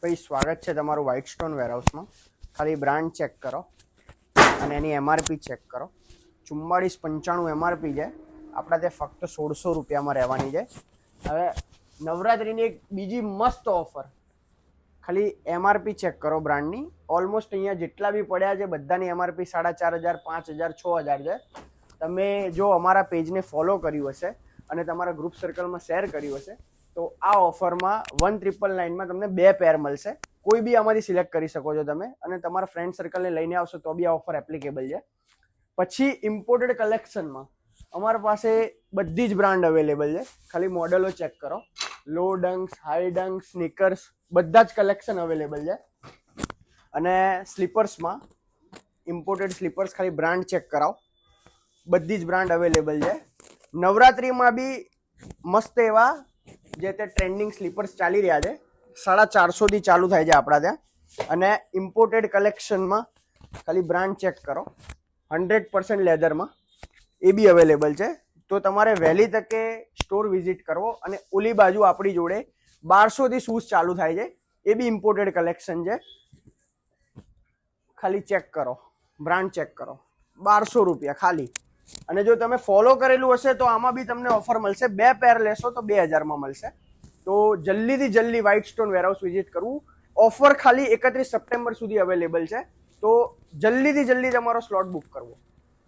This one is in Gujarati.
ભાઈ સ્વાગત છે તમારું વ્હાઇટ સ્ટોન વેરહાઉસમાં. ખાલી બ્રાન્ડ ચેક કરો અને એની એમઆરપી ચેક કરો. 4495 એમઆરપી છે, આપણા તે ફક્ત 1600 રૂપિયામાં રહેવાની છે. હવે નવરાત્રિની એક બીજી મસ્ત ઓફર, ખાલી એમઆરપી ચેક કરો બ્રાન્ડની. ઓલમોસ્ટ અહીંયા જેટલા બી પડ્યા છે બધાની એમઆરપી 4500, 5000, 6000 છે. તમે જો અમારા પેજને ફોલો કર્યું હશે અને તમારા ગ્રુપ સર્કલમાં શેર કર્યું હશે તો આ ઓફરમાં 1999માં તમને 2 પેર મળશે. કોઈ બી આમાંથી સિલેક્ટ કરી શકો છો તમે, અને તમારા ફ્રેન્ડ સર્કલને લઈને આવશો તો બી આ ઓફર એપ્લિકેબલ છે. પછી ઇમ્પોર્ટેડ કલેક્શનમાં અમારા પાસે બધી જ બ્રાન્ડ અવેલેબલ છે. ખાલી મોડેલો ચેક કરો. લો ડંક્સ, હાઈ ડંક્સ, સ્નીકર્સ બધા જ કલેક્શન અવેલેબલ છે. અને સ્લીપર્સમાં ઇમ્પોર્ટેડ સ્લીપર્સ ખાલી બ્રાન્ડ ચેક કરાવો, બધી જ બ્રાન્ડ અવેલેબલ છે. નવરાત્રિમાં બી મસ્ત એવા જે તે ટ્રેન્ડિંગ સ્લીપર્સ ચાલી રહ્યા છે. 450 થી ચાલુ થાય છે આપણા ત્યાં. અને ઇમ્પોર્ટેડ કલેક્શનમાં ખાલી બ્રાન્ડ ચેક કરો, 100% લેધરમાં એ બી અવેલેબલ છે. તો તમારે વહેલી તકે સ્ટોર વિઝિટ કરવો. અને ઓલી બાજુ આપણી જોડે 1200 થી શૂઝ ચાલુ થાય છે, એ બી ઇમ્પોર્ટેડ કલેક્શન છે. ખાલી ચેક કરો, બ્રાન્ડ ચેક કરો, 1200 રૂપિયા ખાલી. અને જો તમે ફોલો કરેલું હશે તો આમાં બી તમને ઓફર મળશે. 2 પેર લેશો તો 2000માં મળશે. તો જલ્દીથી જલ્દી વ્હાઇટ સ્ટોન વેરહાઉસ વિઝિટ કરવું. ઓફર ખાલી 31 સપ્ટેમ્બર સુધી અવેલેબલ છે. તો જલ્દીથી જલ્દી તમારો સ્લોટ બુક કરવો.